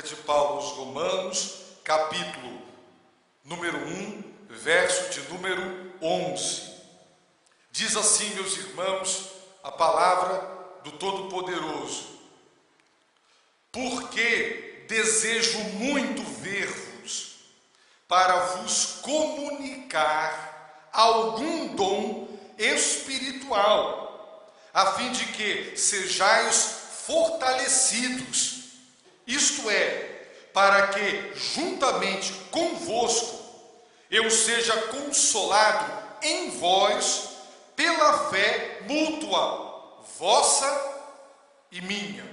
De Paulo aos Romanos, capítulo número 1, verso de número 11. Diz assim, meus irmãos, a palavra do Todo-Poderoso: porque desejo muito ver-vos, para vos comunicar algum dom espiritual, a fim de que sejais fortalecidos, isto é, para que, juntamente convosco, eu seja consolado em vós pela fé mútua, vossa e minha.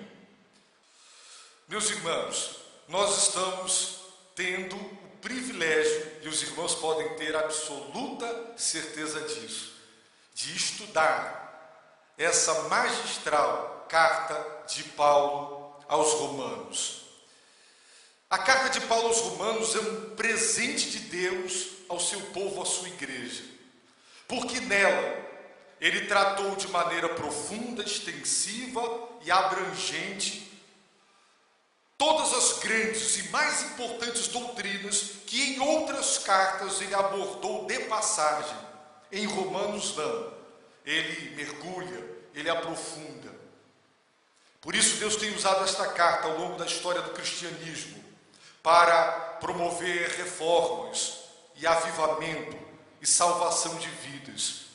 Meus irmãos, nós estamos tendo o privilégio, e os irmãos podem ter absoluta certeza disso, de estudar essa magistral carta de Paulo aos Romanos. A carta de Paulo aos Romanos é um presente de Deus ao seu povo, à sua igreja, porque nela ele tratou de maneira profunda, extensiva e abrangente todas as grandes e mais importantes doutrinas que em outras cartas ele abordou de passagem. Em Romanos não, ele mergulha, ele aprofunda. Por isso Deus tem usado esta carta ao longo da história do cristianismo para promover reformas e avivamento e salvação de vidas.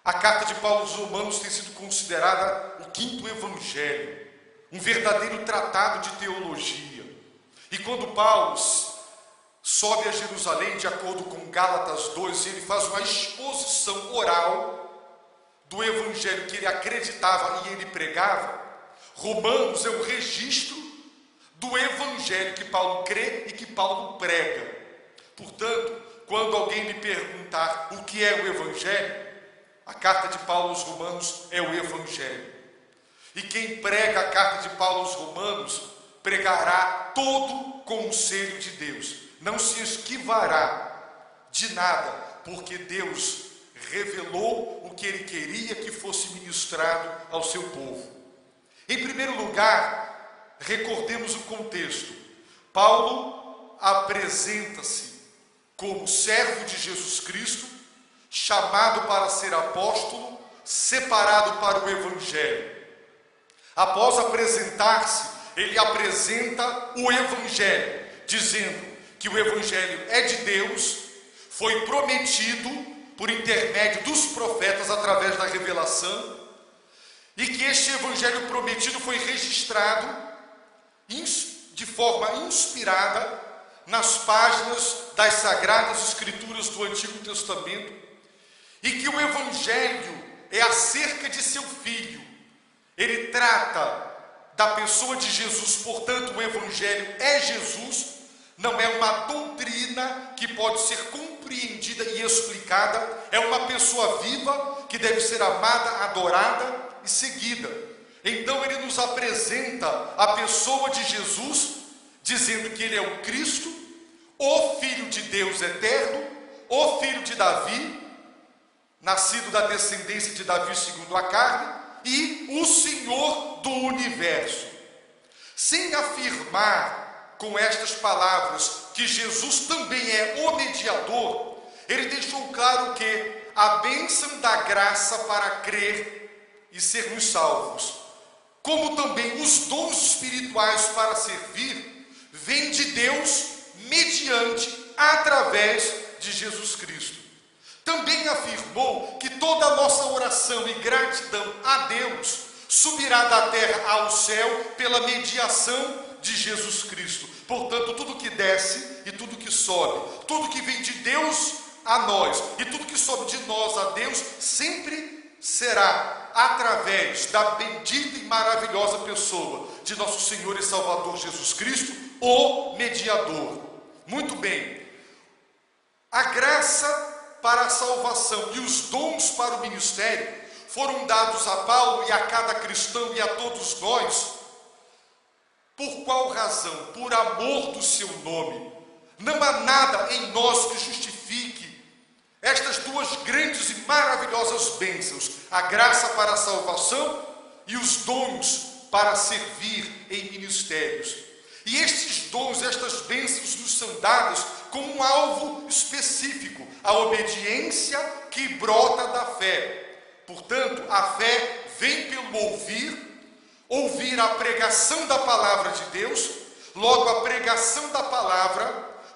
A carta de Paulo aos Romanos tem sido considerada o quinto evangelho, um verdadeiro tratado de teologia. E quando Paulo sobe a Jerusalém, de acordo com Gálatas 2, ele faz uma exposição oral do evangelho que ele acreditava e ele pregava. Romanos é o registro do evangelho que Paulo crê e que Paulo prega. Portanto, quando alguém me perguntar o que é o evangelho, a carta de Paulo aos Romanos é o evangelho. E quem prega a carta de Paulo aos Romanos pregará todo o conselho de Deus. Não se esquivará de nada, porque Deus revelou o que ele queria que fosse ministrado ao seu povo. Em primeiro lugar, recordemos o contexto. Paulo apresenta-se como servo de Jesus Cristo, chamado para ser apóstolo, separado para o evangelho. Após apresentar-se, ele apresenta o evangelho, dizendo que o evangelho é de Deus, foi prometido por intermédio dos profetas através da revelação, e que este evangelho prometido foi registrado de forma inspirada nas páginas das Sagradas Escrituras do Antigo Testamento, e que o evangelho é acerca de seu Filho. Ele trata da pessoa de Jesus, portanto o evangelho é Jesus, não é uma doutrina que pode ser compreendida e explicada, é uma pessoa viva que deve ser amada, adorada e seguida. Então ele nos apresenta a pessoa de Jesus, dizendo que ele é o Cristo, o Filho de Deus eterno, o Filho de Davi, nascido da descendência de Davi segundo a carne, e o Senhor do universo. Sem afirmar com estas palavras que Jesus também é o mediador, ele deixou claro que a bênção da graça para crer e sermos salvos, como também os dons espirituais para servir, vem de Deus mediante, através de Jesus Cristo. Também afirmou que toda a nossa oração e gratidão a Deus subirá da terra ao céu pela mediação de Jesus Cristo. Portanto, tudo que desce e tudo que sobe, tudo que vem de Deus a nós e tudo que sobe de nós a Deus, sempre será através da bendita e maravilhosa pessoa de nosso Senhor e Salvador Jesus Cristo, o mediador. Muito bem, a graça para a salvação e os dons para o ministério foram dados a Paulo e a cada cristão e a todos nós. Por qual razão? Por amor do seu nome. Não há nada em nós que justifique estas duas grandes e maravilhosas bênçãos, a graça para a salvação e os dons para servir em ministérios. E estes dons, estas bênçãos nos são dadas com um alvo específico, a obediência que brota da fé. Portanto, a fé vem pelo ouvir a pregação da palavra de Deus, logo a pregação da palavra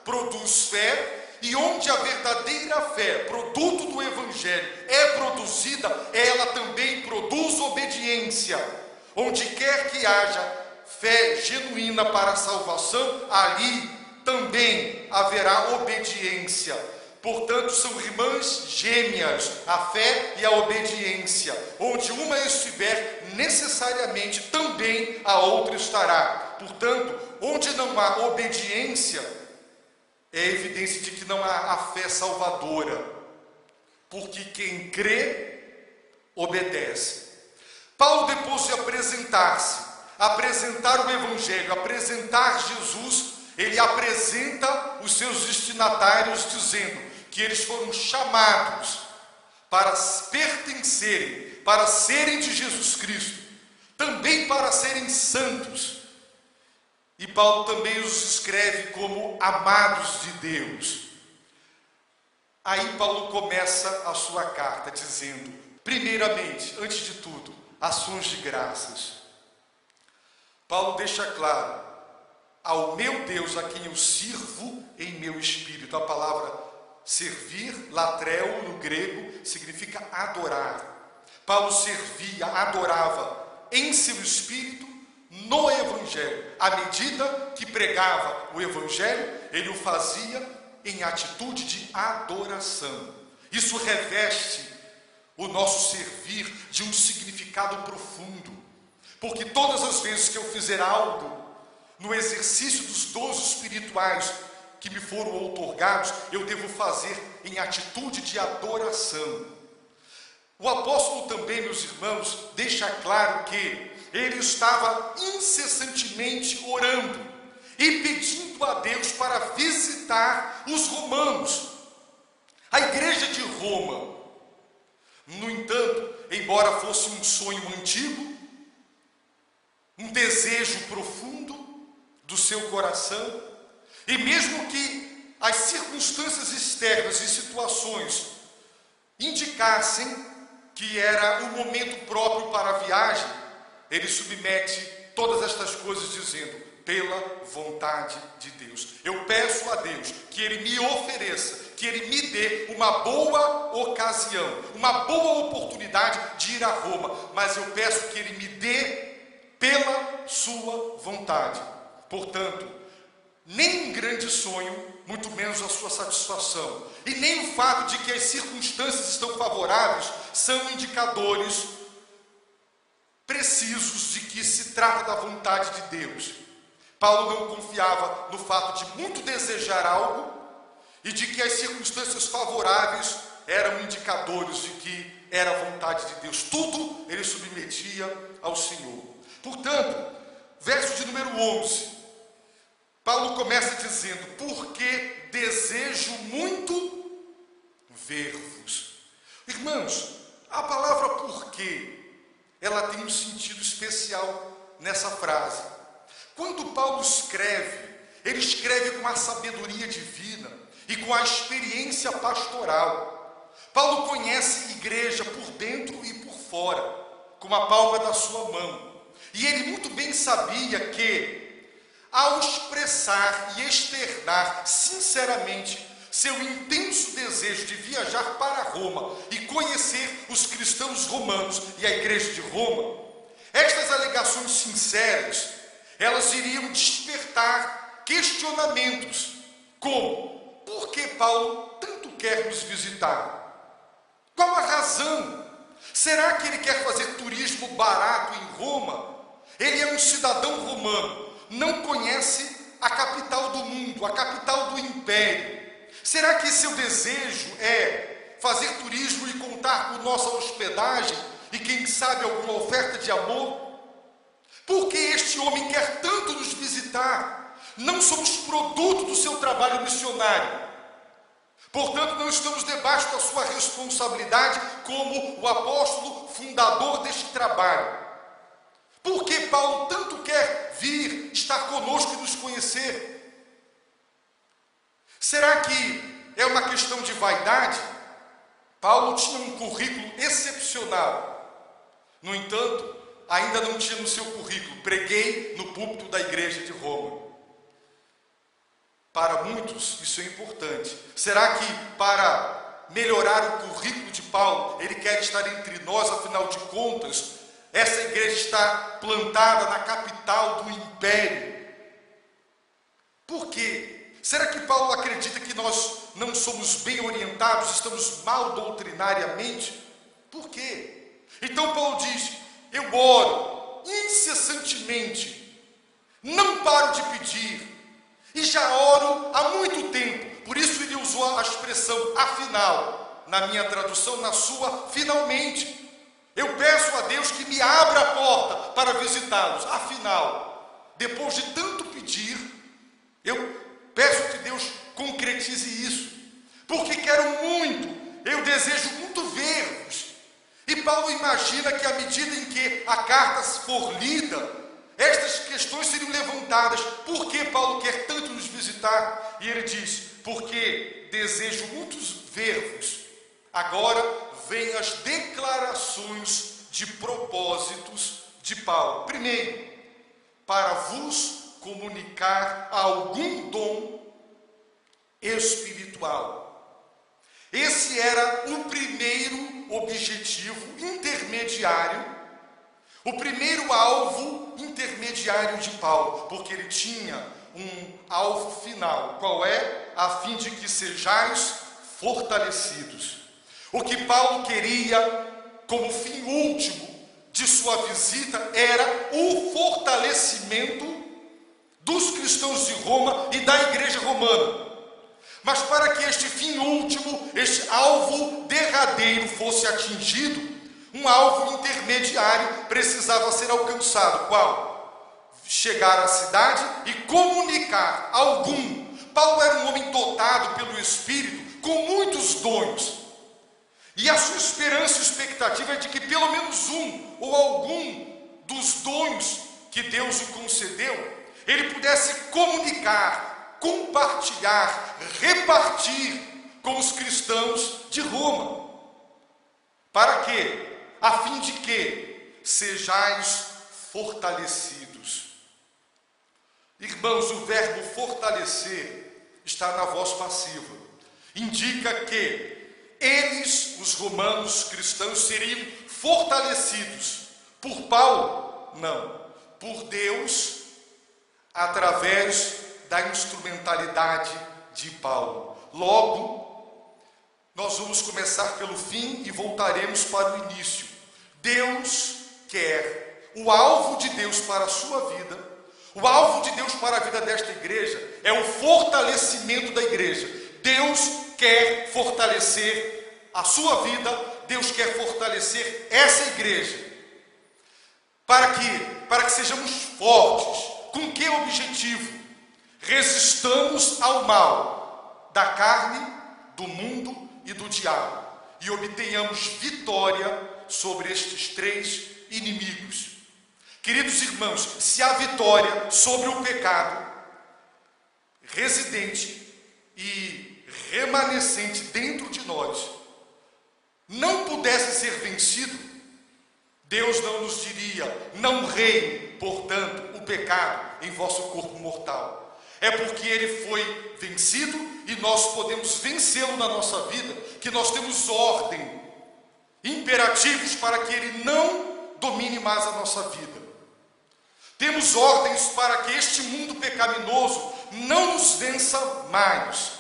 produz fé, e onde a verdadeira fé, produto do Evangelho, é produzida, ela também produz obediência. Onde quer que haja fé genuína para a salvação, ali também haverá obediência. Portanto, são irmãs gêmeas, a fé e a obediência. Onde uma estiver, necessariamente também a outra estará. Portanto, onde não há obediência, é evidência de que não há a fé salvadora. Porque quem crê, obedece. Paulo, depois de apresentar o Evangelho, apresentar Jesus, ele apresenta os seus destinatários, dizendo que eles foram chamados para pertencerem, para serem de Jesus Cristo, também para serem santos. E Paulo também os escreve como amados de Deus. Aí Paulo começa a sua carta dizendo, primeiramente, antes de tudo, ações de graças. Paulo deixa claro, ao meu Deus a quem eu sirvo em meu espírito. A palavra servir, latreu no grego, significa adorar. Paulo servia, adorava em seu espírito no Evangelho. À medida que pregava o Evangelho, ele o fazia em atitude de adoração. Isso reveste o nosso servir de um significado profundo. Porque todas as vezes que eu fizer algo no exercício dos dons espirituais que me foram outorgados, eu devo fazer em atitude de adoração. O apóstolo também, meus irmãos, deixa claro que ele estava incessantemente orando e pedindo a Deus para visitar os romanos, a igreja de Roma. No entanto, embora fosse um sonho antigo, um desejo profundo do seu coração, e mesmo que as circunstâncias externas e situações indicassem que era o momento próprio para a viagem, ele submete todas estas coisas dizendo, pela vontade de Deus. Eu peço a Deus que Ele me ofereça, que Ele me dê uma boa ocasião, uma boa oportunidade de ir a Roma, mas eu peço que Ele me dê pela sua vontade. Portanto, nem um grande sonho, muito menos a sua satisfação, e nem o fato de que as circunstâncias estão favoráveis, são indicadores precisos de que se trata da vontade de Deus. Paulo não confiava no fato de muito desejar algo e de que as circunstâncias favoráveis eram indicadores de que era a vontade de Deus. Tudo ele submetia ao Senhor. Portanto, verso de número 11, Paulo começa dizendo, porque desejo muito ver-vos. Irmãos, a palavra porque, ela tem um sentido especial nessa frase. Quando Paulo escreve, ele escreve com a sabedoria divina e com a experiência pastoral. Paulo conhece igreja por dentro e por fora, com a palma da sua mão. E ele muito bem sabia que, ao expressar e externar sinceramente seu intenso desejo de viajar para Roma e conhecer os cristãos romanos e a igreja de Roma, estas alegações sinceras, elas iriam despertar questionamentos, como, por que Paulo tanto quer nos visitar? Qual a razão? Será que ele quer fazer turismo barato em Roma? Ele é um cidadão romano, não conhece a capital do mundo, a capital do império. Será que seu desejo é fazer turismo e contar com nossa hospedagem e quem sabe alguma oferta de amor? Por que este homem quer tanto nos visitar? Não somos produto do seu trabalho missionário. Portanto, não estamos debaixo da sua responsabilidade como o apóstolo fundador deste trabalho. Por que Paulo tanto quer vir, estar conosco e nos conhecer? Será que é uma questão de vaidade? Paulo tinha um currículo excepcional. No entanto, ainda não tinha no seu currículo: preguei no púlpito da igreja de Roma. Para muitos, isso é importante. Será que para melhorar o currículo de Paulo, ele quer estar entre nós? Afinal de contas, essa igreja está plantada na capital do império. Por quê? Será que Paulo acredita que nós não somos bem orientados, estamos mal doutrinariamente? Por quê? Então Paulo diz: eu oro incessantemente, não paro de pedir, e já oro há muito tempo. Por isso ele usou a expressão afinal, na minha tradução, na sua, finalmente. Eu peço a Deus que me abra a porta para visitá-los. Afinal, depois de tanto pedir, eu peço que Deus concretize isso, porque quero muito, eu desejo muito ver-vos. E Paulo imagina que à medida em que a carta for lida, estas questões seriam levantadas. Por que Paulo quer tanto nos visitar? E ele diz: porque desejo muito ver-vos. Agora vêm as declarações de propósitos de Paulo. Primeiro, para vos comunicar algum dom espiritual. Esse era o primeiro objetivo intermediário, o primeiro alvo intermediário de Paulo, porque ele tinha um alvo final. Qual é? A fim de que sejais fortalecidos. O que Paulo queria como fim último de sua visita era o fortalecimento dos cristãos de Roma e da igreja romana. Mas para que este fim último, este alvo derradeiro fosse atingido, um alvo intermediário precisava ser alcançado. Qual? Chegar à cidade e comunicar algum. Paulo era um homem dotado pelo Espírito com muitos dons. E a sua esperança e expectativa é de que pelo menos um ou algum dos dons que Deus lhe concedeu, ele pudesse comunicar, compartilhar, repartir com os cristãos de Roma. Para quê? A fim de que sejais fortalecidos. Irmãos, o verbo fortalecer está na voz passiva. Indica que eles, os romanos cristãos, seriam fortalecidos. Por Paulo? Não. Por Deus, através da instrumentalidade de Paulo. Logo, nós vamos começar pelo fim e voltaremos para o início. Deus quer, o alvo de Deus para a sua vida, o alvo de Deus para a vida desta igreja é o fortalecimento da igreja. Deus quer fortalecer a sua vida, Deus quer fortalecer essa igreja. Para quê? Para que sejamos fortes. Com que objetivo? Resistamos ao mal da carne, do mundo e do diabo, e obtenhamos vitória sobre estes três inimigos. Queridos irmãos, se a vitória sobre o pecado residente e remanescente dentro de nós não pudesse ser vencido, Deus não nos diria: não reine, portanto, o pecado em vosso corpo mortal. É porque ele foi vencido e nós podemos vencê-lo na nossa vida, que nós temos ordem, imperativos para que ele não domine mais a nossa vida. Temos ordens para que este mundo pecaminoso não nos vença mais.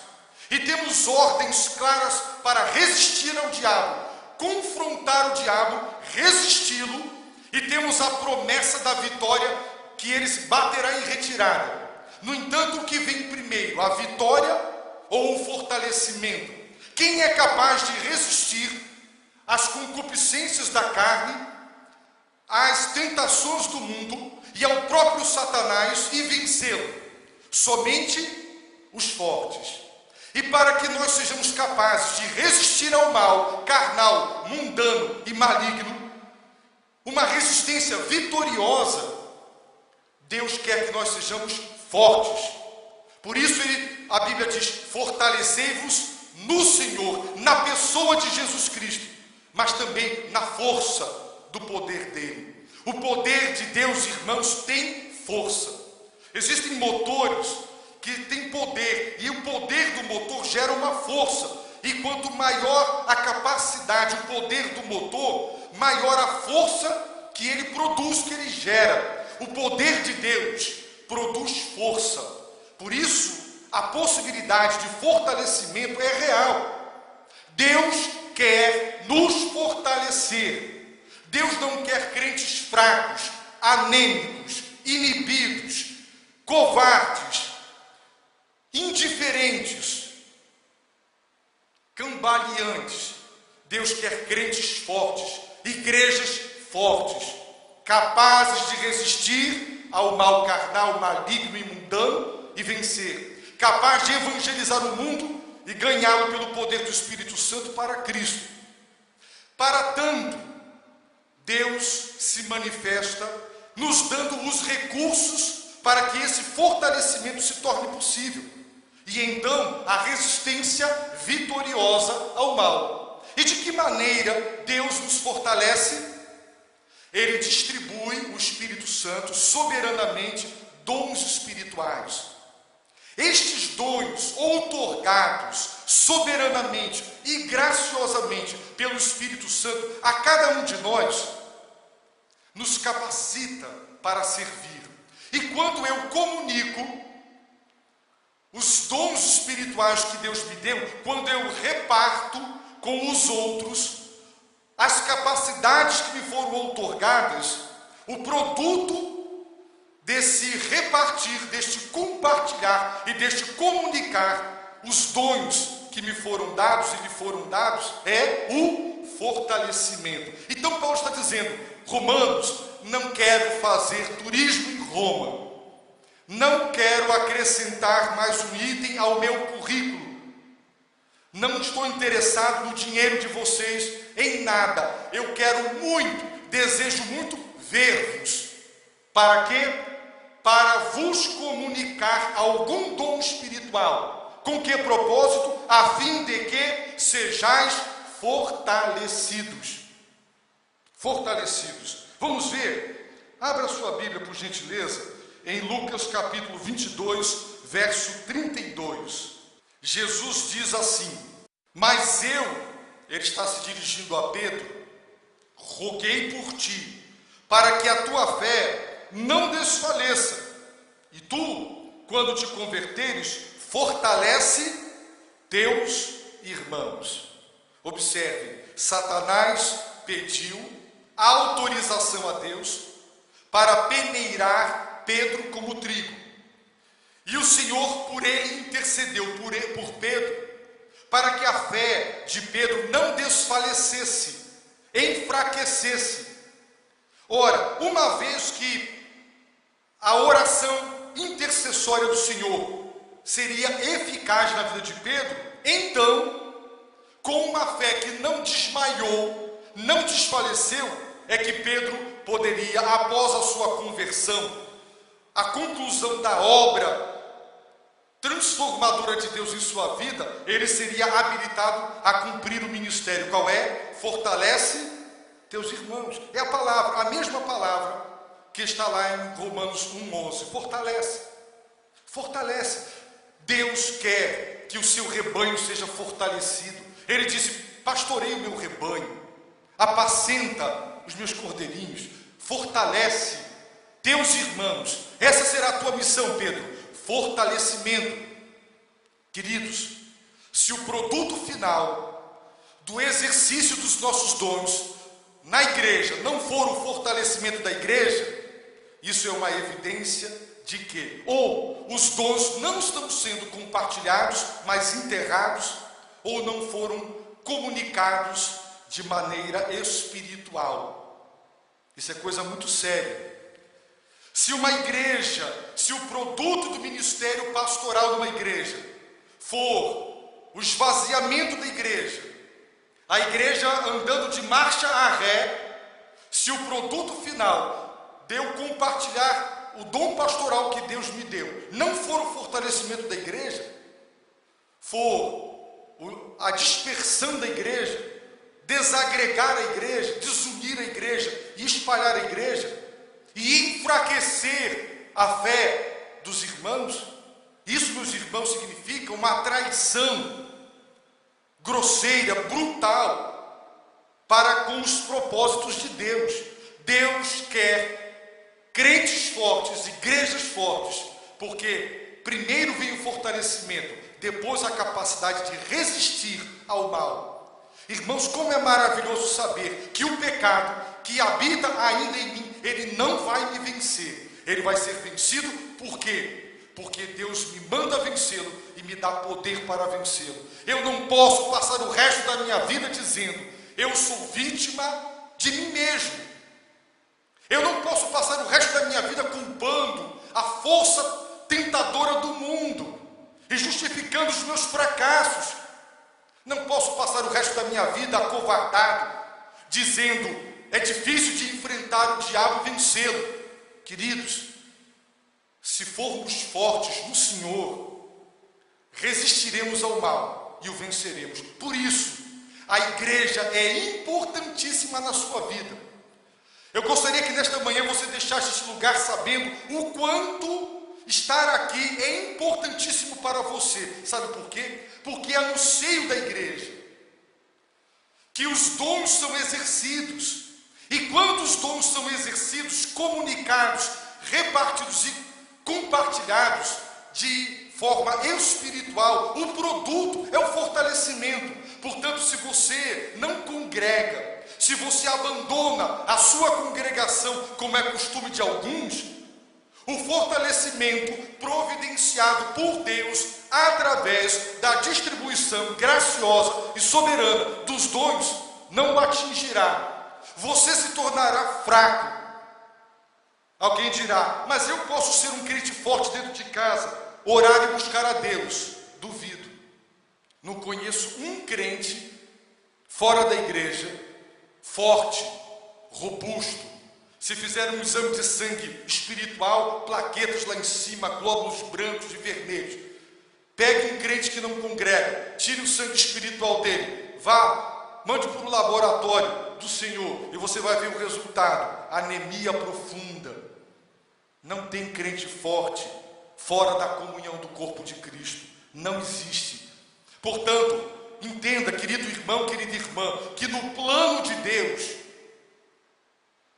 E temos ordens claras para resistir ao diabo, confrontar o diabo, resisti-lo, e temos a promessa da vitória, que ele baterá em retirada. No entanto, o que vem primeiro, a vitória ou o fortalecimento? Quem é capaz de resistir às concupiscências da carne, às tentações do mundo e ao próprio Satanás e vencê-lo? Somente os fortes. E para que nós sejamos capazes de resistir ao mal carnal, mundano e maligno, uma resistência vitoriosa, Deus quer que nós sejamos fortes. Por isso a Bíblia diz: fortalecei-vos no Senhor, na pessoa de Jesus Cristo, mas também na força do poder dele. O poder de Deus, irmãos, tem força. Existem motores que têm poder, e o poder do motor gera uma força. E quanto maior a capacidade, o poder do motor, maior a força que ele produz, que ele gera. O poder de Deus produz força. Por isso, a possibilidade de fortalecimento é real. Deus quer nos fortalecer. Deus não quer crentes fracos, anêmicos, inibidos, covardes, indiferentes, cambaleantes. Deus quer crentes fortes, igrejas fortes, capazes de resistir ao mal carnal, maligno e mundano e vencer, capaz de evangelizar o mundo e ganhá-lo pelo poder do Espírito Santo para Cristo. Para tanto, Deus se manifesta nos dando os recursos para que esse fortalecimento se torne possível. E então a resistência vitoriosa ao mal. E de que maneira Deus nos fortalece? Ele distribui o Espírito Santo soberanamente, dons espirituais. Estes dons outorgados soberanamente e graciosamente pelo Espírito Santo a cada um de nós, nos capacita para servir. E quando eu comunico os dons espirituais que Deus me deu, quando eu reparto com os outros as capacidades que me foram outorgadas, o produto desse repartir, deste compartilhar e deste comunicar os dons que me foram dados e lhe foram dados é o fortalecimento. Então Paulo está dizendo: Romanos, não quero fazer turismo em Roma, não quero acrescentar mais um item ao meu currículo, não estou interessado no dinheiro de vocês em nada. Eu quero muito, desejo muito ver-vos. Para quê? Para vos comunicar algum dom espiritual. Com que propósito? A fim de que sejais fortalecidos. Fortalecidos. Vamos ver? Abra sua Bíblia, por gentileza, em Lucas capítulo 22, verso 32. Jesus diz assim: mas ele está se dirigindo a Pedro, roguei por ti, para que a tua fé não desfaleça, e tu, quando te converteres, fortalece teus irmãos. Observe, Satanás pediu autorização a Deus para peneirar Pedro como trigo, e o Senhor por ele intercedeu por Pedro, para que a fé de Pedro não desfalecesse, enfraquecesse. Ora, uma vez que a oração intercessória do Senhor seria eficaz na vida de Pedro, então, com uma fé que não desmaiou, não desfaleceu, é que Pedro poderia, após a sua conversão, a conclusão da obra transformadora de Deus em sua vida, ele seria habilitado a cumprir o ministério. Qual é? Fortalece teus irmãos. É a palavra, a mesma palavra que está lá em Romanos 1,11. Fortalece. Fortalece. Deus quer que o seu rebanho seja fortalecido. Ele disse: pastoreia o meu rebanho, apacenta os meus cordeirinhos, fortalece teus irmãos. Essa será a tua missão, Pedro. Fortalecimento. Queridos, se o produto final do exercício dos nossos dons na igreja não for o fortalecimento da igreja, isso é uma evidência de que ou os dons não estão sendo compartilhados, mas enterrados, ou não foram comunicados de maneira espiritual. Isso é coisa muito séria. Se uma igreja, se o produto do ministério pastoral de uma igreja for o esvaziamento da igreja, a igreja andando de marcha a ré, se o produto final de eu compartilhar o dom pastoral que Deus me deu não for o fortalecimento da igreja, for a dispersão da igreja, desagregar a igreja, desunir a igreja e espalhar a igreja e enfraquecer a fé dos irmãos, isso, meus irmãos, significa uma traição grosseira, brutal, para com os propósitos de Deus. Deus quer crentes fortes, igrejas fortes, porque primeiro vem o fortalecimento, depois a capacidade de resistir ao mal. Irmãos, como é maravilhoso saber que o pecado que habita ainda em mim, ele não vai me vencer. Ele vai ser vencido, por quê? Porque Deus me manda vencê-lo e me dá poder para vencê-lo. Eu não posso passar o resto da minha vida dizendo: eu sou vítima de mim mesmo. Eu não posso passar o resto da minha vida culpando a força tentadora do mundo e justificando os meus fracassos. Não posso passar o resto da minha vida acovardado, dizendo: é difícil de enfrentar o diabo e vencê-lo. Queridos, se formos fortes no Senhor, resistiremos ao mal e o venceremos. Por isso, a igreja é importantíssima na sua vida. Eu gostaria que nesta manhã você deixasse este lugar sabendo o quanto estar aqui é importantíssimo para você. Sabe por quê? Porque é no seio da igreja que os dons são exercidos. E quando os dons são exercidos, comunicados, repartidos e compartilhados de forma espiritual, o produto é o fortalecimento. Portanto, se você não congrega, se você abandona a sua congregação, como é costume de alguns, o fortalecimento providenciado por Deus através da distribuição graciosa e soberana dos dons não o atingirá. Você se tornará fraco. Alguém dirá: mas eu posso ser um crente forte dentro de casa, orar e buscar a Deus. Duvido. Não conheço um crente fora da igreja forte, robusto. Se fizer um exame de sangue espiritual, plaquetas lá em cima, glóbulos brancos e vermelhos. Pegue um crente que não congrega, tire o sangue espiritual dele, vá, mande para o laboratório do Senhor e você vai ver o resultado: anemia profunda. Não tem crente forte fora da comunhão do corpo de Cristo. Não existe. Portanto, entenda, querido irmão, querida irmã, que no plano de Deus,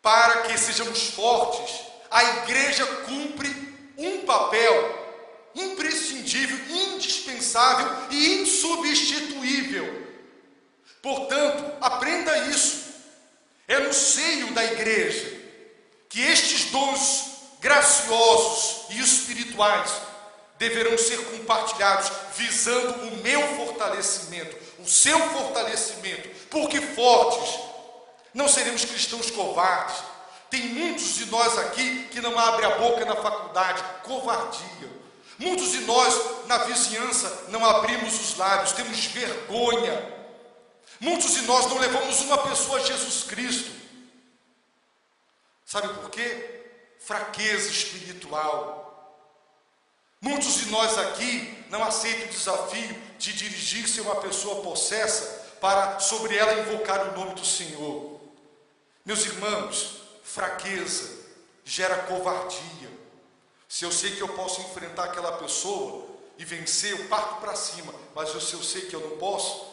para que sejamos fortes, a igreja cumpre um papel imprescindível, indispensável e insubstituível. Portanto, aprenda isso. É no seio da igreja que estes dons graciosos e espirituais deverão ser compartilhados, visando o meu fortalecimento, o seu fortalecimento, porque fortes não seremos cristãos covardes. Tem muitos de nós aqui que não abrem a boca na faculdade, covardia. Muitos de nós na vizinhança não abrimos os lábios, temos vergonha. Muitos de nós não levamos uma pessoa a Jesus Cristo. Sabe por quê? Fraqueza espiritual. Muitos de nós aqui não aceitam o desafio de dirigir-se a uma pessoa possessa para sobre ela invocar o nome do Senhor. Meus irmãos, fraqueza gera covardia. Se eu sei que eu posso enfrentar aquela pessoa e vencer, eu parto para cima. Mas se eu sei que eu não posso,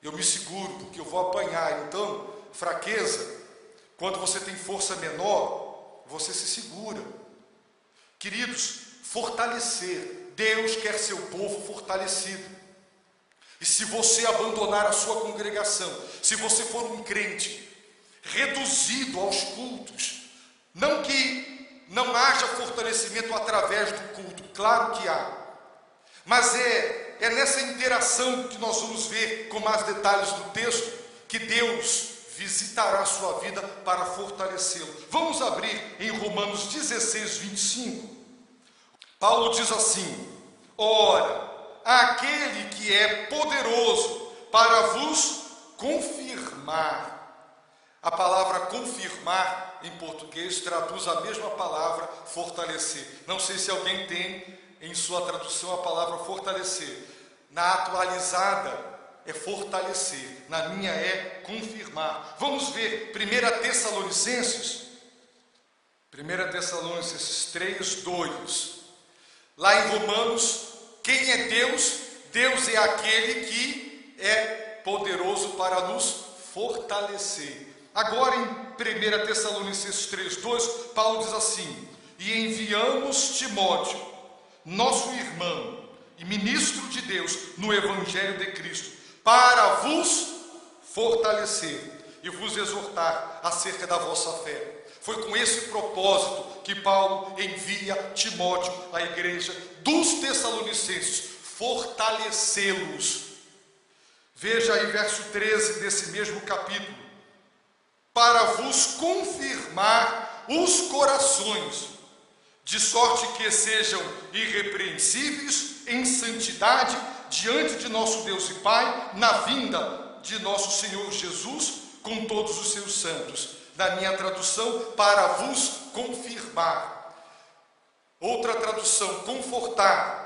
eu me seguro, porque eu vou apanhar. Então, fraqueza, quando você tem força menor, você se segura. Queridos, fortalecer. Deus quer seu povo fortalecido. E se você abandonar a sua congregação, se você for um crente reduzido aos cultos, não que não haja fortalecimento através do culto, claro que há, mas é nessa interação que nós vamos ver com mais detalhes do texto, que Deus visitará a sua vida para fortalecê-lo. Vamos abrir em Romanos 16, 25. Paulo diz assim: ora, aquele que é poderoso para vos confirmar, A palavra confirmar em português traduz a mesma palavra fortalecer. Não sei se alguém tem em sua tradução a palavra fortalecer. Na atualizada é fortalecer, na minha é confirmar. Vamos ver 1 Tessalonicenses 3:2. Lá em Romanos, quem é Deus? Deus é aquele que é poderoso para nos fortalecer. Agora em 1 Tessalonicenses 3:2, Paulo diz assim: e enviamos Timóteo, nosso irmão e ministro de Deus no Evangelho de Cristo, para vos fortalecer e vos exortar acerca da vossa fé. Foi com esse propósito que Paulo envia Timóteo à igreja dos Tessalonicenses, fortalecê-los. Veja aí verso 13 desse mesmo capítulo. Para vos confirmar os corações, de sorte que sejam irrepreensíveis em santidade diante de nosso Deus e Pai, na vinda de nosso Senhor Jesus, com todos os seus santos. Na minha tradução, para vos confirmar. Outra tradução, confortar.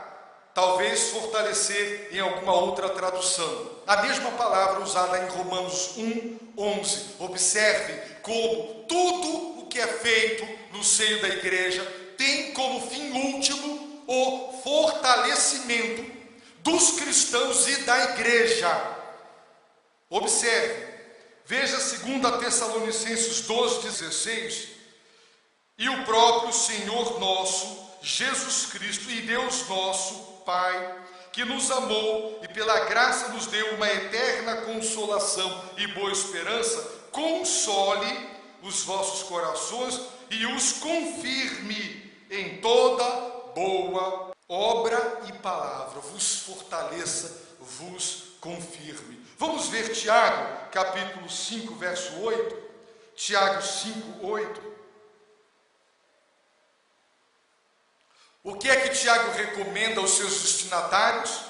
Talvez fortalecer em alguma outra tradução. A mesma palavra usada em Romanos 1:11. Observe como tudo o que é feito no seio da igreja tem como fim último o fortalecimento dos cristãos e da igreja. Observe. Veja 2 Tessalonicenses 2:16. E o próprio Senhor nosso, Jesus Cristo e Deus nosso, Pai, que nos amou e pela graça nos deu uma eterna consolação e boa esperança, console os vossos corações e os confirme em toda boa obra e palavra. Vos fortaleça, vos confirme. Vamos ver Tiago, capítulo 5, verso 8. Tiago 5, 8. O que é que Tiago recomenda aos seus destinatários?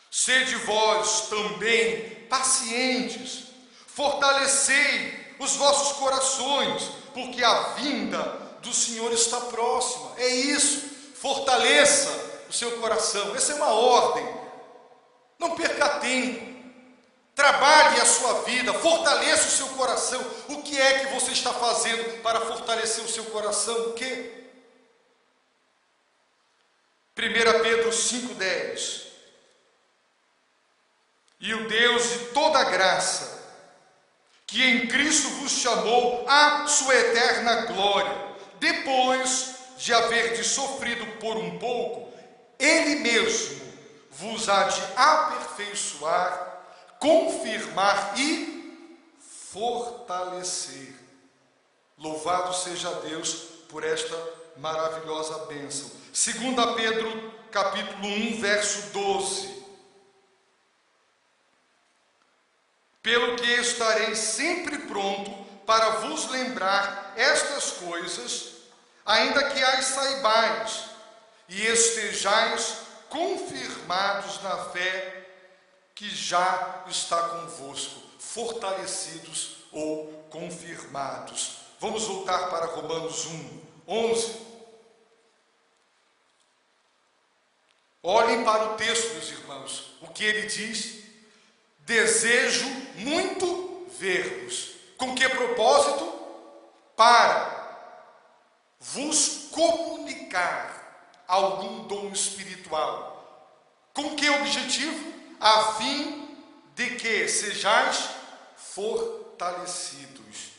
Sede vós também pacientes, fortalecei os vossos corações, porque a vinda do Senhor está próxima. É isso, fortaleça o seu coração. Essa é uma ordem. Não perca tempo. Trabalhe a sua vida, fortaleça o seu coração. O que é que você está fazendo para fortalecer o seu coração? O quê? 1 Pedro 5:10. E o Deus de toda graça, que em Cristo vos chamou à sua eterna glória, depois de haverdes sofrido por um pouco, Ele mesmo vos há de aperfeiçoar, confirmar e fortalecer. Louvado seja Deus por esta maravilhosa bênção. 2 Pedro, capítulo 1, verso 12. Pelo que estarei sempre pronto para vos lembrar estas coisas, ainda que as saibais, e estejais confirmados na fé que já está convosco, fortalecidos ou confirmados. Vamos voltar para Romanos 1:11. Olhem para o texto, meus irmãos, o que ele diz: desejo muito ver-vos. Com que propósito? Para vos comunicar algum dom espiritual. Com que objetivo? A fim de que sejais fortalecidos.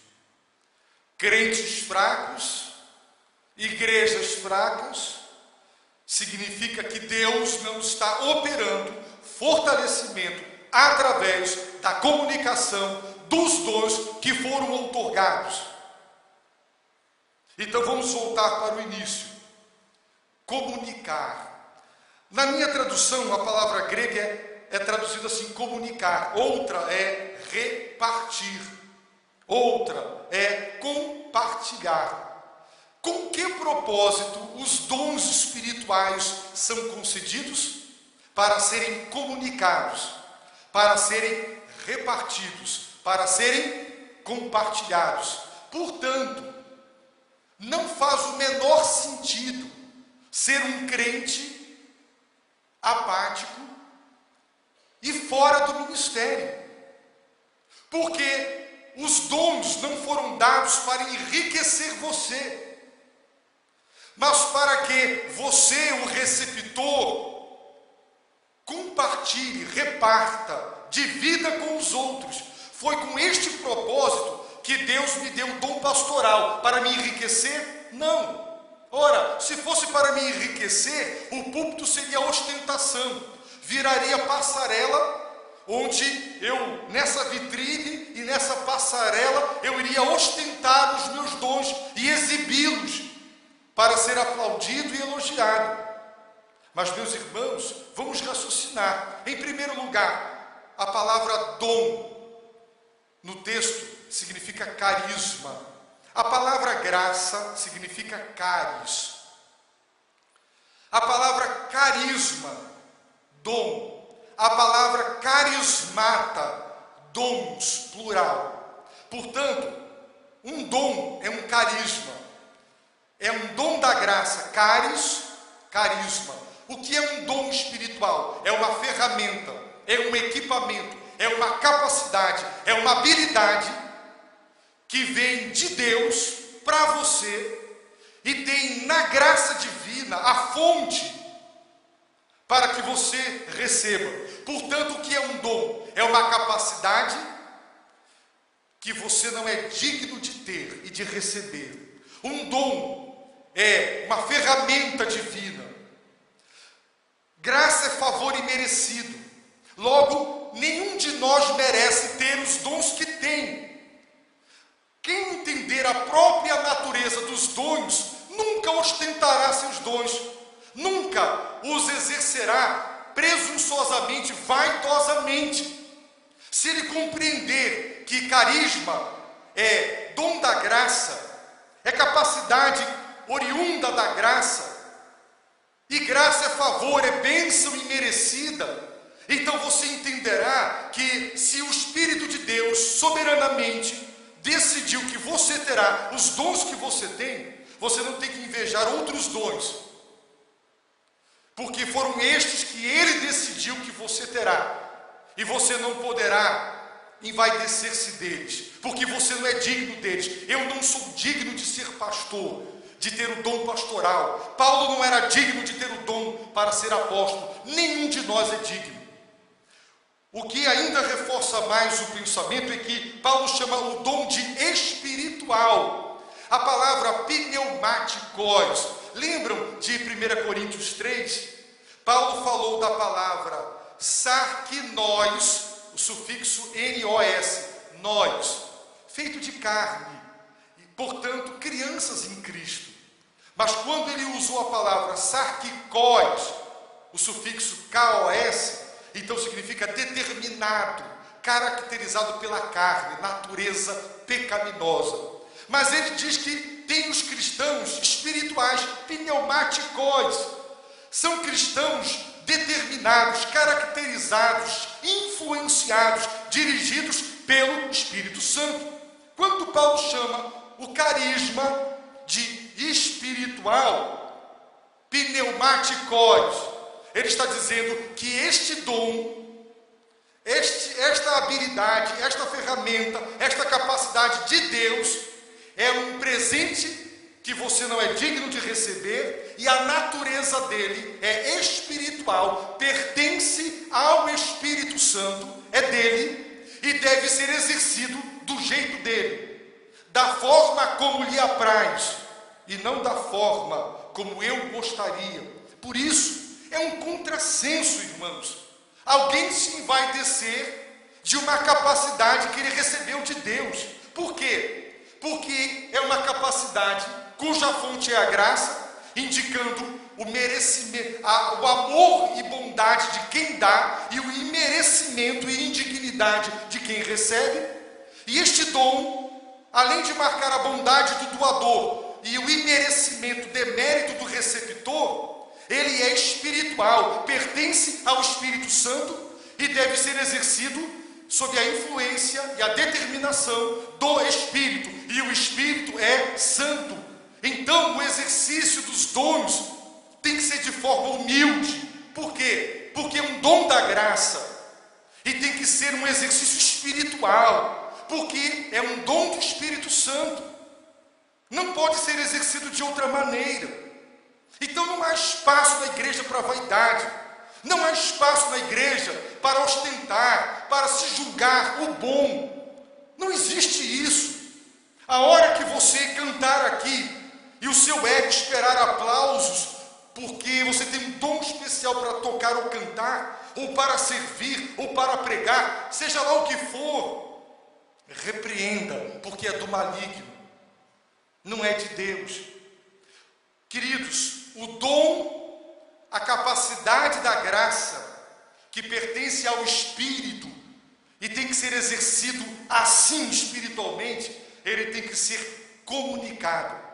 Crentes fracos, igrejas fracas, significa que Deus não está operando fortalecimento através da comunicação dos dons que foram outorgados. Então vamos voltar para o início. Comunicar. Na minha tradução, a palavra grega é traduzida assim: comunicar. Outra é repartir. Outra é compartilhar. Com que propósito os dons espirituais são concedidos? Para serem comunicados, para serem repartidos, para serem compartilhados. Portanto, não faz o menor sentido ser um crente apático e fora do ministério. Porque os dons não foram dados para enriquecer você, mas para que você, o receptor, compartilhe, reparta, divida com os outros. Foi com este propósito que Deus me deu o dom pastoral. Para me enriquecer? Não. Ora, se fosse para me enriquecer, o púlpito seria ostentação. Viraria passarela, onde eu, nessa vitrine e nessa passarela, eu iria ostentar os meus dons e exibi-los para ser aplaudido e elogiado. Mas, meus irmãos, vamos raciocinar. Em primeiro lugar, a palavra dom no texto significa carisma. A palavra graça significa caris. A palavra carisma, dom. A palavra carismata, dons, plural. Portanto, um dom é um carisma. É um dom da graça, caris, carisma. O que é um dom espiritual? É uma ferramenta, é um equipamento, é uma capacidade, é uma habilidade que vem de Deus para você e tem na graça divina a fonte para que você receba. Portanto, o que é um dom? É uma capacidade que você não é digno de ter e de receber. Um dom é uma ferramenta divina. Graça é favor imerecido. Logo, nenhum de nós merece ter os dons que tem. Quem entender a própria natureza dos dons, nunca ostentará seus dons, nunca os exercerá presunçosamente, vaidosamente. Se ele compreender que carisma é dom da graça, é capacidade oriunda da graça, e graça é favor, é bênção imerecida, então você entenderá que se o Espírito de Deus soberanamente decidiu que você terá os dons que você tem, você não tem que invejar outros dons, porque foram estes que Ele decidiu que você terá, e você não poderá envaidecer-se deles, porque você não é digno deles. Eu não sou digno de ser pastor, de ter o dom pastoral. Paulo não era digno de ter o dom para ser apóstolo. Nenhum de nós é digno. O que ainda reforça mais o pensamento é que Paulo chama o dom de espiritual. A palavra pneumáticos. Lembram de 1 Coríntios 3? Paulo falou da palavra sarquinós, o sufixo NOS, nós, feito de carne, e, portanto, crianças em Cristo. Mas quando ele usou a palavra sarquicós, o sufixo KOS, então significa determinado, caracterizado pela carne, natureza pecaminosa. Mas ele diz que tem os cristãos espirituais, pneumáticos, são cristãos determinados, caracterizados, influenciados, dirigidos pelo Espírito Santo. Quando Paulo chama o carisma de espiritual, pneumáticos, ele está dizendo que este dom, esta habilidade, esta ferramenta, esta capacidade de Deus é um presente que você não é digno de receber, e a natureza dele é espiritual, pertence ao Espírito Santo, é dele, e deve ser exercido do jeito dele, da forma como lhe apraz, e não da forma como eu gostaria. Por isso, é um contrassenso, irmãos, alguém se envaidecer de uma capacidade que ele recebeu de Deus. Por quê? Porque é uma capacidade cuja fonte é a graça, indicando o merecimento, o amor e bondade de quem dá, e o imerecimento e indignidade de quem recebe. E este dom, além de marcar a bondade do doador e o imerecimento, demérito do receptor, ele é espiritual, pertence ao Espírito Santo e deve ser exercido sob a influência e a determinação do Espírito, e o Espírito é santo. Então, o exercício dos dons tem que ser de forma humilde. Por quê? Porque é um dom da graça, e tem que ser um exercício espiritual, porque é um dom do Espírito Santo. Não pode ser exercido de outra maneira. Então não há espaço na igreja para vaidade, não há espaço na igreja para ostentar, para se julgar o bom. Não existe isso. A hora que você cantar aqui e o seu ego esperar aplausos, porque você tem um dom especial para tocar ou cantar, ou para servir, ou para pregar, seja lá o que for, repreenda, porque é do maligno, não é de Deus. Queridos, o dom, a capacidade da graça, que pertence ao Espírito, e tem que ser exercido assim espiritualmente, ele tem que ser comunicado,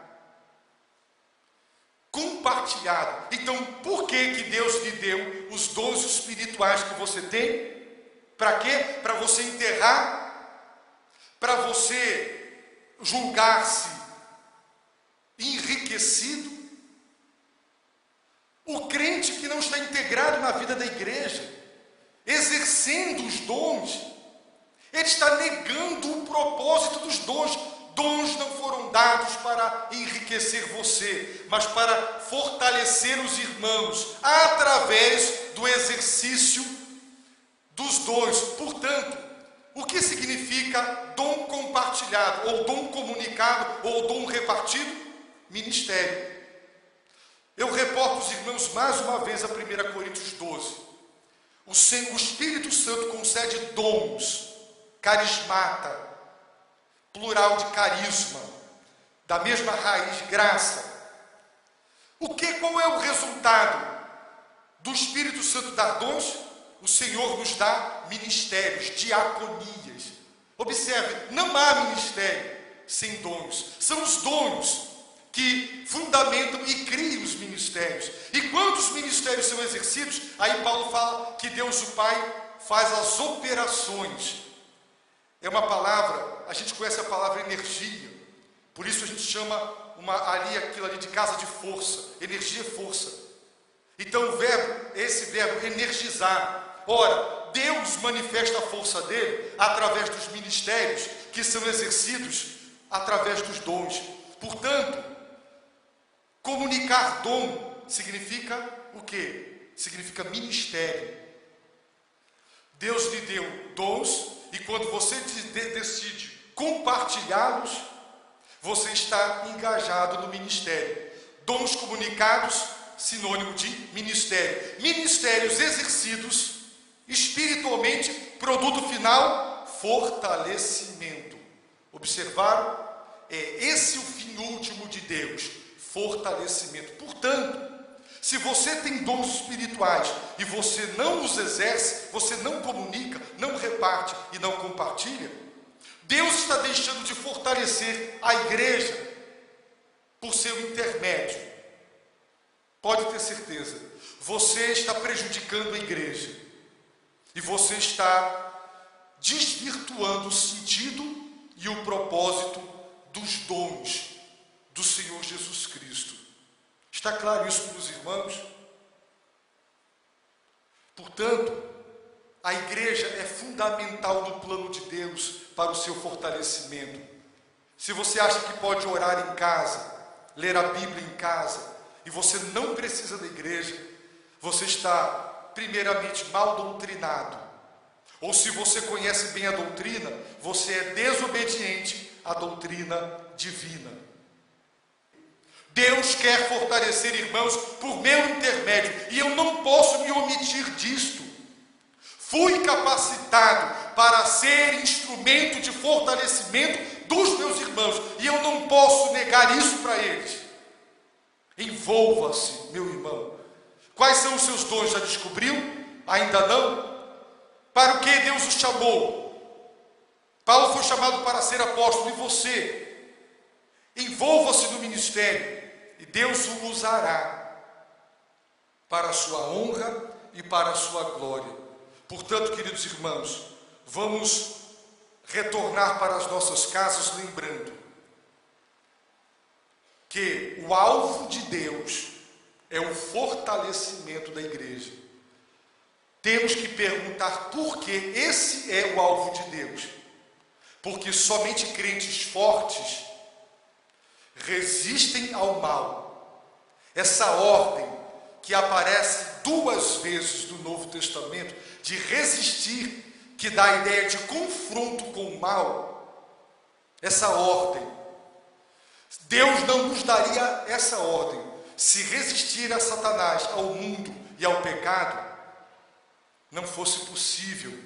compartilhado. Então, por que Deus lhe deu os dons espirituais que você tem? Para quê? Para você enterrar, para você julgar-se enriquecido. O crente que não está integrado na vida da igreja, exercendo os dons, ele está negando o propósito dos dons. Dons não foram dados para enriquecer você, mas para fortalecer os irmãos, através do exercício dos dons. Portanto, o que significa dom compartilhado, ou dom comunicado, ou dom repartido? Ministério. Eu reporto os irmãos mais uma vez a 1 Coríntios 12. O Espírito Santo concede dons, carismata, plural de carisma, da mesma raiz, graça. Qual é o resultado do Espírito Santo dar dons? O Senhor nos dá ministérios, diaconias. Observe, não há ministério sem dons. São os dons que fundamentam e criam os ministérios. E quando os ministérios são exercidos, aí Paulo fala que Deus o Pai faz as operações. É uma palavra, a gente conhece a palavra energia, por isso a gente chama aquilo ali de casa de força. Energia é força. Então esse verbo energizar. Ora, Deus manifesta a força dele através dos ministérios que são exercidos através dos dons. Portanto, comunicar dom significa o quê? Significa ministério. Deus lhe deu dons, e quando você decide compartilhá-los, você está engajado no ministério. Dons comunicados, sinônimo de ministério. Ministérios exercidos espiritualmente, produto final, fortalecimento. Observaram? É esse o fim último de Deus, fortalecimento. Portanto, se você tem dons espirituais e você não os exerce, você não comunica, não reparte e não compartilha, Deus está deixando de fortalecer a igreja por seu intermédio. Pode ter certeza, você está prejudicando a igreja e você está desvirtuando o sentido e o propósito dos dons do Senhor Jesus Cristo. Está claro isso para os irmãos? Portanto, a igreja é fundamental no plano de Deus para o seu fortalecimento. Se você acha que pode orar em casa, ler a Bíblia em casa, e você não precisa da igreja, você está, primeiramente, mal doutrinado. Ou se você conhece bem a doutrina, você é desobediente à doutrina divina. Deus quer fortalecer irmãos por meu intermédio, e eu não posso me omitir disto. Fui capacitado para ser instrumento de fortalecimento dos meus irmãos, e eu não posso negar isso para eles. Envolva-se, meu irmão. Quais são os seus dons? Já descobriu? Ainda não? Para o que Deus o chamou? Paulo foi chamado para ser apóstolo, e você? Envolva-se no ministério, e Deus o usará para a sua honra e para a sua glória. Portanto, queridos irmãos, vamos retornar para as nossas casas lembrando que o alvo de Deus é o fortalecimento da igreja. Temos que perguntar por que esse é o alvo de Deus. Porque somente crentes fortes resistem ao mal. Essa ordem que aparece 2 vezes no Novo Testamento, de resistir, que dá a ideia de confronto com o mal, essa ordem, Deus não nos daria essa ordem se resistir a Satanás, ao mundo e ao pecado não fosse possível.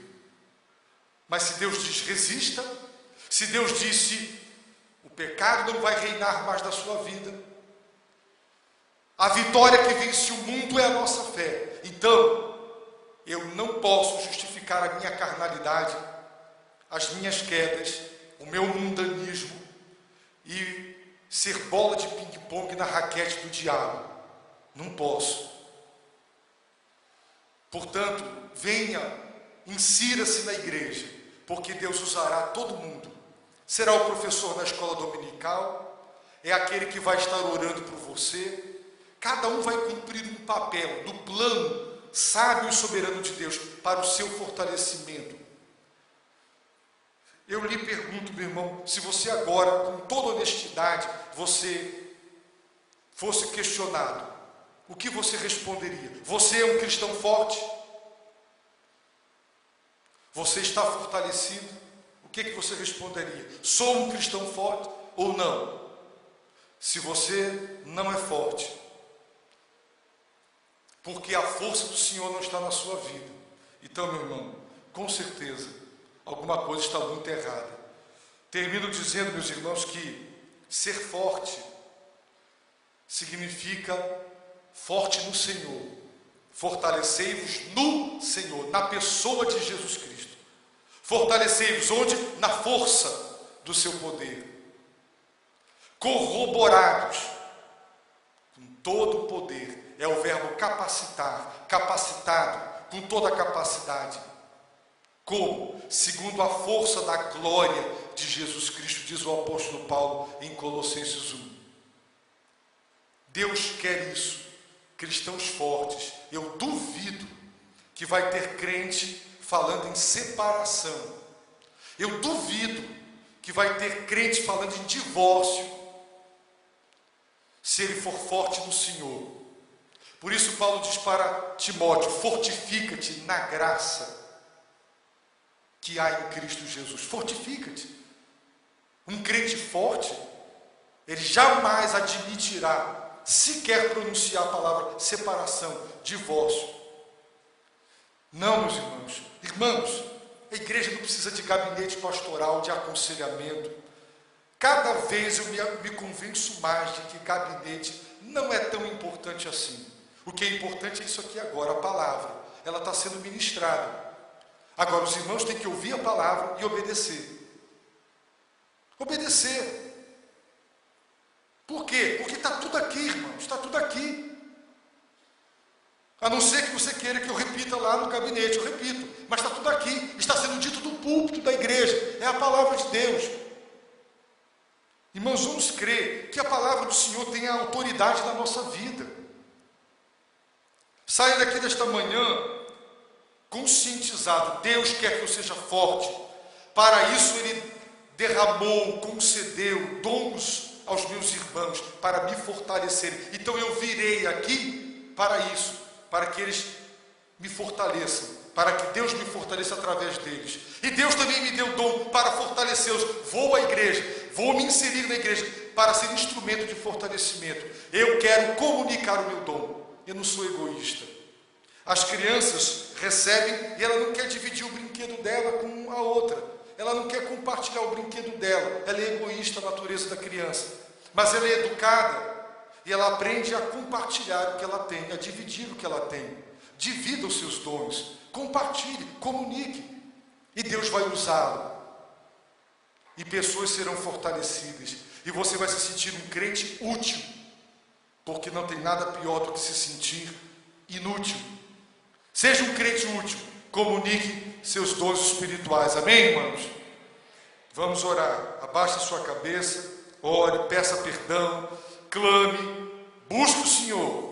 Mas se Deus diz resista, se Deus disse o pecado não vai reinar mais na sua vida, a vitória que vence o mundo é a nossa fé. Então, eu não posso justificar a minha carnalidade, as minhas quedas, o meu mundanismo e ser bola de ping-pong na raquete do diabo. Não posso. Portanto, venha, insira-se na igreja, porque Deus usará todo mundo. Será o professor na escola dominical, é aquele que vai estar orando por você. Cada um vai cumprir um papel do plano sábio e soberano de Deus para o seu fortalecimento. Eu lhe pergunto, meu irmão, se você agora, com toda honestidade, você fosse questionado, o que você responderia? Você é um cristão forte? Você está fortalecido? O que você responderia? Sou um cristão forte ou não? Se você não é forte, porque a força do Senhor não está na sua vida, então, meu irmão, com certeza, alguma coisa está muito errada. Termino dizendo, meus irmãos, que ser forte significa forte no Senhor. Fortalecei-vos no Senhor, na pessoa de Jesus Cristo. Fortalecei-vos onde? Na força do seu poder. Corroborados com todo o poder. É o verbo capacitar, capacitado com toda a capacidade. Como? Segundo a força da glória de Jesus Cristo, diz o apóstolo Paulo em Colossenses 1. Deus quer isso, cristãos fortes. Eu duvido que vai ter crente falando em separação. Eu duvido que vai ter crente falando em divórcio, se ele for forte no Senhor. Por isso Paulo diz para Timóteo, fortifica-te na graça que há em Cristo Jesus. Fortifica-te. Um crente forte, ele jamais admitirá, sequer pronunciar a palavra separação, divórcio. Não, meus irmãos. Irmãos, a igreja não precisa de gabinete pastoral, de aconselhamento. Cada vez eu me convenço mais de que gabinete não é tão importante assim. O que é importante é isso aqui agora, a palavra. Ela está sendo ministrada. Agora, os irmãos têm que ouvir a palavra e obedecer. Obedecer. Por quê? Porque está tudo aqui, irmãos, está tudo aqui. A não ser que você queira que eu repita lá no gabinete, eu repito. Mas está tudo aqui, está sendo dito do púlpito da igreja. É a palavra de Deus. Irmãos, vamos crer que a palavra do Senhor tem a autoridade na nossa vida. Saia daqui desta manhã conscientizado. Deus quer que eu seja forte. Para isso Ele derramou, concedeu dons aos meus irmãos para me fortalecerem. Então eu virei aqui para isso, para que eles me fortaleçam, para que Deus me fortaleça através deles. E Deus também me deu dom para fortalecê-los. Vou à igreja, vou me inserir na igreja para ser instrumento de fortalecimento. Eu quero comunicar o meu dom. Eu não sou egoísta. As crianças recebem e ela não quer dividir o brinquedo dela com a outra. Ela não quer compartilhar o brinquedo dela. Ela é egoísta, a natureza da criança. Mas ela é educada e ela aprende a compartilhar o que ela tem, a dividir o que ela tem. Divida os seus dons, compartilhe, comunique. E Deus vai usá-lo. E pessoas serão fortalecidas. E você vai se sentir um crente útil. Porque não tem nada pior do que se sentir inútil. Seja um crente útil, comunique seus dons espirituais. Amém, irmãos? Vamos orar. Abaixe a sua cabeça, ore, peça perdão, clame, busque o Senhor.